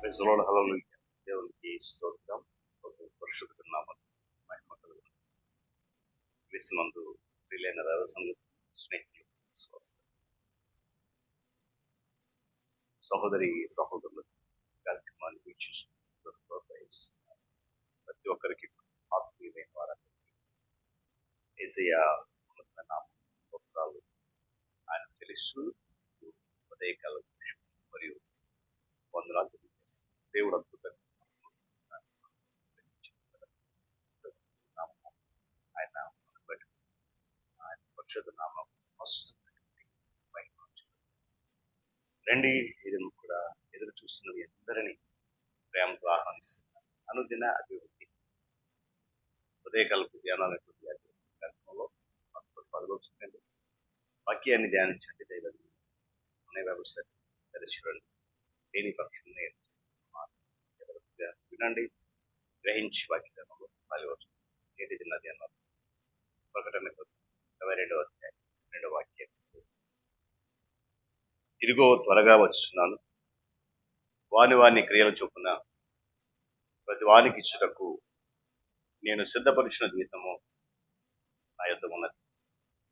Praise the lord, హల్లెలూయా. దేవునికి స్తోత్రం. పరిశుద్ధ నామమునకు మహిమ కలుగును. క్రీస్తునందు ప్రియులైన దైవ సంగతులు, స్నేహితులు, విశ్వాసులు, సహోదరి సహోదరులు కార్యక్రమాన్ని వీక్షిస్తున్నారు. ప్రోత్సహిస్తున్నారు. ప్రతి ఒక్కరికి ఆత్మీయమైన వారందరికీ యేసయ్య ఉన్నత నామం స్తోత్రాలు ఆయన తెలుసు. ఉదయకాల మరియు వందనాలు తెలియజేస్తారు. దేవుడు అద్భుతంగా ఆయన ఆయన పరిశుద్ధ నామం రండి. ఇది కూడా ఎదురు చూస్తున్నది అందరినీ ప్రేమతో ఆహ్వానిస్తున్నారు. అనుదిన అభివృద్ధి ఉదయకాలపు ధ్యానాలటువంటి కార్యక్రమంలో 10 రోజులండి వాక్యాన్ని ధ్యానించండి. దైవం అనే వ్యవస్థ దర్శించండి. దేని పక్షం వినండి, గ్రహించి వాక్యంలో పాల్గొచ్చు. నేటి దిన ధ్యానం ప్రకటన 22వ అధ్యాయం 2వ వాక్యం. ఇదిగో త్వరగా వచ్చున్నాను, వాని క్రియల చొప్పున ప్రతి వానికి ఇచ్చుటకు నేను సిద్ధపరిచిన జీవితము నా యొద్ద ఉన్నది.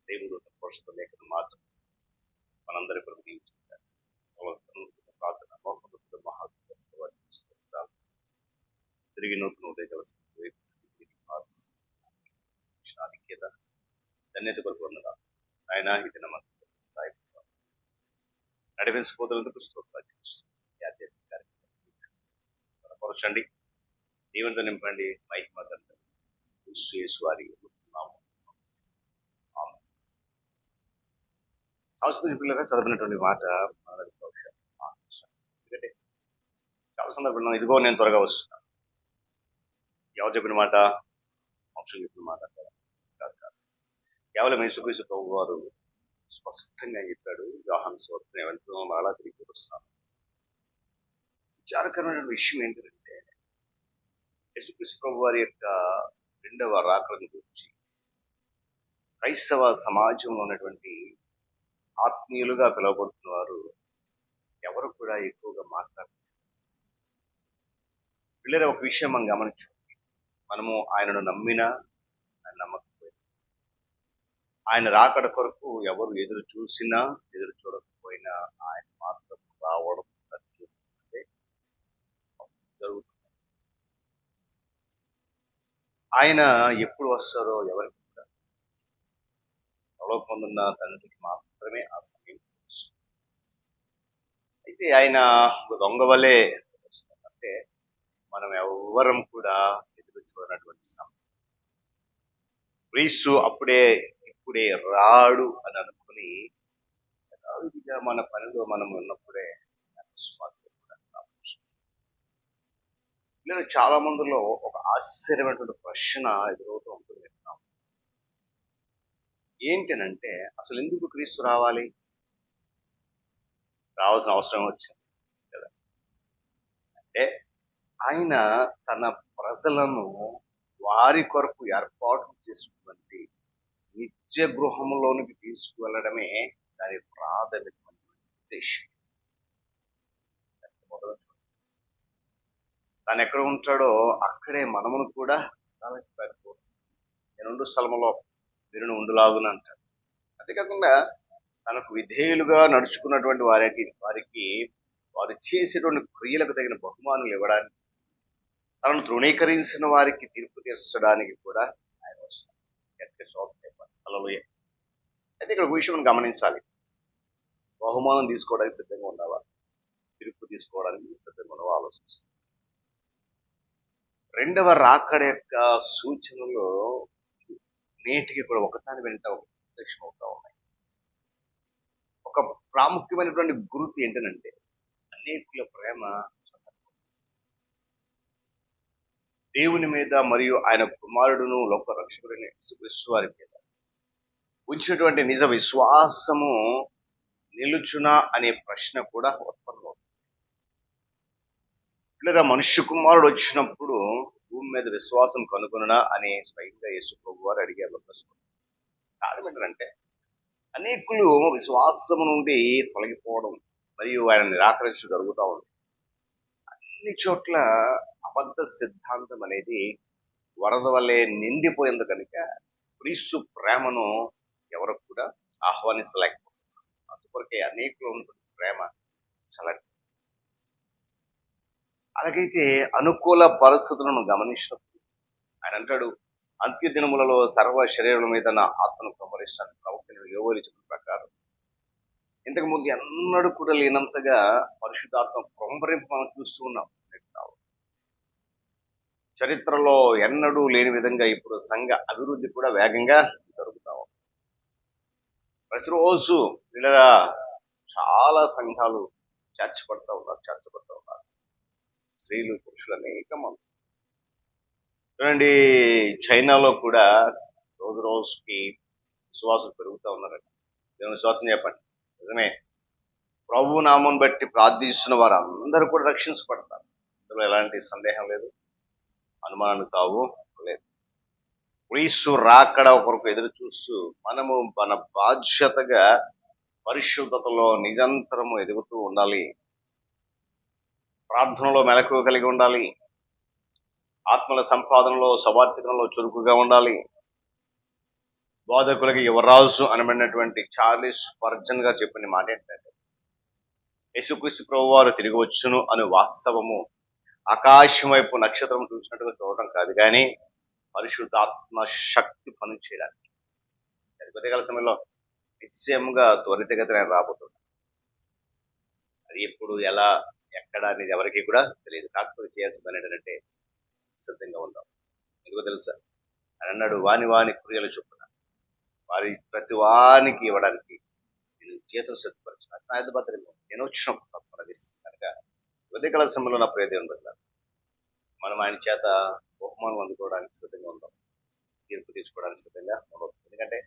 దేవుడు పరిశుద్ధ లేఖను మాత్రం మనందరి కొరకు నియమించారు. ప్రార్థన తిరిగి నూతన ఉదయకలసిన ఆధిక్యత ధన్యత కొరకు ఉన్నదా ఆయన ఇది నమ్మకం నడిపించబోతున్నందుకు స్తోత్రాలు దీవెనతో నింపండి. మహిమ యేసు వారి సంస్కృతి పిల్లగా చదివినటువంటి మాట ఎందుకంటే చాలా సందర్భంలో ఇదిగో నేను త్వరగా వస్తున్నాను. ఎవరు చెప్పిన మాట? వంశం చెప్పిన మాట కాదు. కేవలం యేసుక్రీస్తు ప్రభువు వారు స్పష్టంగా చెప్పాడు. యోహాను సువార్త వెళ్తున్నాం, మరలా తిరిగి వస్తాను. విచారకరమైన విషయం ఏంటంటే యేసుక్రీస్తు ప్రభు వారి యొక్క రెండవ రాకడను గురించి క్రైస్తవ సమాజంలో ఉన్నటువంటి ఆత్మీయులుగా పిలువబడుతున్న వారు ఎవరు కూడా ఎక్కువగా మాట్లాడారు. పిల్లల ఒక విషయం మనం గమనించాం. మనము ఆయనను నమ్మినా ఆయన నమ్మకపోయినా, ఆయన రాకడ కొరకు ఎవరు ఎదురు చూసినా ఎదురు చూడకపోయినా ఆయన మాత్రం రావడం జరుగుతుంది. ఆయన ఎప్పుడు వస్తారో ఎవరికి పొందున్న తండ్రికి మాత్రమే ఆ సమయం. అయితే ఆయన దొంగ వలె అంటే మనం ఎవ్వరం కూడా ఎదురు చూడనటువంటి సమయం. క్రీస్తు ఇప్పుడే రాడు అని అనుకుని మన పనిలో మనం ఉన్నప్పుడే చాలా మందిలో ఒక ఆశ్చర్యమైనటువంటి ప్రశ్న ఎదురవుతూ ఉంటుంది. ఏంటనంటే అసలు ఎందుకు క్రీస్తు రావాలి? రావాల్సిన అవసరం వచ్చింది కదా. అంటే ఆయన తన ప్రజలను వారి కొరకు ఏర్పాటు చేసినటువంటి నిత్య గృహంలోనికి తీసుకువెళ్ళడమే దాని ప్రాథమికమైన ఉద్దేశం. తాను ఎక్కడ ఉంటాడో అక్కడే మనమును కూడా నేను ఉండు స్థలంలో మీరు ఉండులాగున అంటాడు. అంతేకాకుండా తనకు విధేయులుగా నడుచుకున్నటువంటి వారికి వారు చేసేటువంటి క్రియలకు తగిన బహుమానులు ఇవ్వడానికి, తనను తృణీకరించిన వారికి తీర్పు తీర్చడానికి కూడా ఆయన వస్తారు. హల్లెలూయా. అయితే ఇక్కడ ఒక విషయం గమనించాలి. బహుమానం తీసుకోవడానికి సిద్ధంగా ఉండవా, తీర్పు తీసుకోవడానికి సిద్ధంగా ఉండవా ఆలోచిస్తారు. రెండవ రాకడ యొక్క సూచనలో నేటికి కూడా ఒకదాని వెంట ఒక ప్రత్యక్షం అవుతా ఉన్నాయి. ఒక ప్రాముఖ్యమైనటువంటి గుర్తు ఏంటంటే అనేకుల ప్రేమ దేవుని మీద మరియు ఆయన కుమారుడును లోక రక్షకుడైన యేసుక్రీస్తు వారి మీద ఉంచినటువంటి నిజ విశ్వాసము నిలుచునా అనే ప్రశ్న కూడా ఉత్పన్నమవుతుంది. ఇలా మనుష్య కుమారుడు వచ్చినప్పుడు భూమి మీద విశ్వాసం కనుగొనడా అనే స్వయంగా యేసు ప్రభు వారు అడిగారు. కారణం ఏంటంటే అనేకులు విశ్వాసము నుండి తొలగిపోవడం మరియు ఆయన నిరాకరించడం జరుగుతూ ఉంది. అన్ని చోట్ల అబద్ధ సిద్ధాంతం అనేది వరద వలె నిండిపోయింది కనుక క్రీస్తు ప్రేమను ఎవరు కూడా ఆహ్వానించలేకపోతున్నారు. అందుకొరకే అనేకులు ఉన్నటువంటి ప్రేమ చాలా. అలాగైతే అనుకూల పరిస్థితులను గమనించినప్పుడు ఆయన అంటాడు, అంత్య దినములలో సర్వ శరీరుల మీద నా ఆత్మను కుమ్మరిస్తాను. ప్రవక్త యోవేలు చెప్పిన ప్రకారం ఇంతకు ముందు ఎన్నడూ కూడా లేనంతగా పరిశుద్ధాత్మ కుమ్మరింపు మనం చూస్తూ ఉన్నాం. చరిత్రలో ఎన్నడూ లేని విధంగా ఇప్పుడు సంఘ అభివృద్ధి కూడా వేగంగా జరుగుతాం. ప్రతిరోజు ఇలా చాలా సంఘాలు చేర్చబడతా ఉన్నారు. స్త్రీలు పురుషులు అనేక మంది. చూడండి, చైనాలో కూడా రోజు రోజుకి విశ్వాసులు పెరుగుతూ ఉన్నారండి. దేవుని స్తోత్రం చెప్పండి. నిజమే, ప్రభు నామం బట్టి ప్రార్థిస్తున్న వారు అందరూ కూడా రక్షించబడతారు. ఇందులో ఎలాంటి సందేహం లేదు, అనుమానాలు తావు లేదు. క్రీస్తు రాకడ కొరకు ఎదురు చూస్తూ మనము మన బాధ్యతగా పరిశుద్ధతలో నిరంతరము ఎదుగుతూ ఉండాలి. ప్రార్థనలో మెలకువ కలిగి ఉండాలి. ఆత్మల సంపాదనలో సవార్థికంలో చురుకుగా ఉండాలి. బోధకులకి యువరాజు అనబడినటువంటి చార్లెస్ స్పర్జన్ గారు చెప్పిన మాట ఏంటంటే, యేసుక్రీస్తు ప్రభు వారు తిరిగి వచ్చును అనే వాస్తవము ఆకాశం వైపు నక్షత్రం చూసినట్టుగా చూడటం కాదు, కానీ పరిశుద్ధాత్మ శక్తి పని చేయడానికి. కొద్దికాల సమయంలో నిశ్చయంగా త్వరితగతిన రాబోతుంది. అది ఎప్పుడు, ఎలా, ఎక్కడ అనేది ఎవరికి కూడా తెలియదు. కాకపోతే చేయాల్సిన పని ఏంటంటే సిద్ధంగా ఉందాం. ఎందుకో తెలుసా, అని అన్నాడు, వాని క్రియలు చొప్పున వారి ప్రతి వానికి ఇవ్వడానికి నేను చేతులు సిద్ధపరిచిన ఆయుధభద్రం నేను వచ్చినప్పుడు ప్రవేశిస్తాను కనుక ఉదయకాల సమయంలో నా ప్రియ దేవుని వల్ల మనం ఆయన చేత బహుమానం అందుకోవడానికి సిద్ధంగా ఉందాం. తీర్పు తీర్చుకోవడానికి సిద్ధంగా ఉండవు. ఎందుకంటే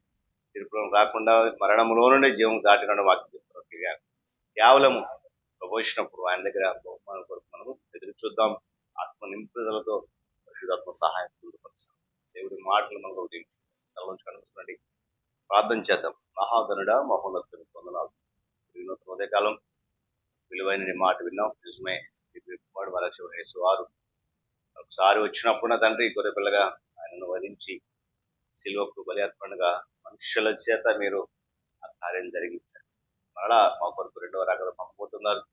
తీర్పులో రాకుండా మరణంలో నుండి జీవం దాటిన వాక్యం చెప్తున్నారు. కేవలము ప్రబోషినప్పుడు ఆయన దగ్గర బహుమానం కొరకు మనము ఎదురు చూద్దాం. ఆత్మ నింపుదలతో పరిశుద్ధాత్మ సహాయం పొందుపరుస్తాం. దేవుడి మాటలు మనకు తలలోంచి కనిపిస్తుందండి. ప్రార్థన చేద్దాం. మహాగణుడా, మహోన్నతుని పొందనాలు. ఉదయకాలం విలువైన మాట విన్నాం. నిజమే, వాడు వారు ఒకసారి వచ్చినప్పుడు నా తండ్రి గొర్రె పిల్లగా ఆయనను వధించి సిలువకు బలి అర్పణగా మనుషుల చేత మీరు ఆ కార్యం జరిగించారు. మరలా మా కొరకు రెండవ రాకడ పంపబోతున్నారు.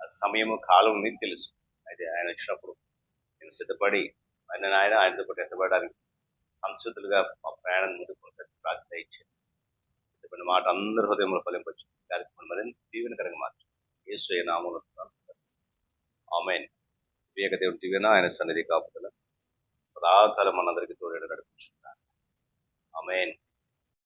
ఆ సమయము కాలం మీకు తెలుసు. అయితే ఆయన వచ్చినప్పుడు నేను సిద్ధపడి ఆయనతో పాటు ఎత్తబడడానికి సంస్కృతులుగా మా ప్రయాణం ముందు కొనసాగి ప్రార్థన ఇచ్చాను. చెప్పిన మాట అందరి హృదయంలో ఫలింపచ్చు. కార్యక్రమం మరింత దీవెనకరంగా మార్చు. యేసు నామములో ఆమేన్. దేవుని దీవెన, ఆయన సన్నిధి కాపుదల సదాకాలం మనందరికీ తోడేడు నడిపించుకుంటాను. ఆమేన్.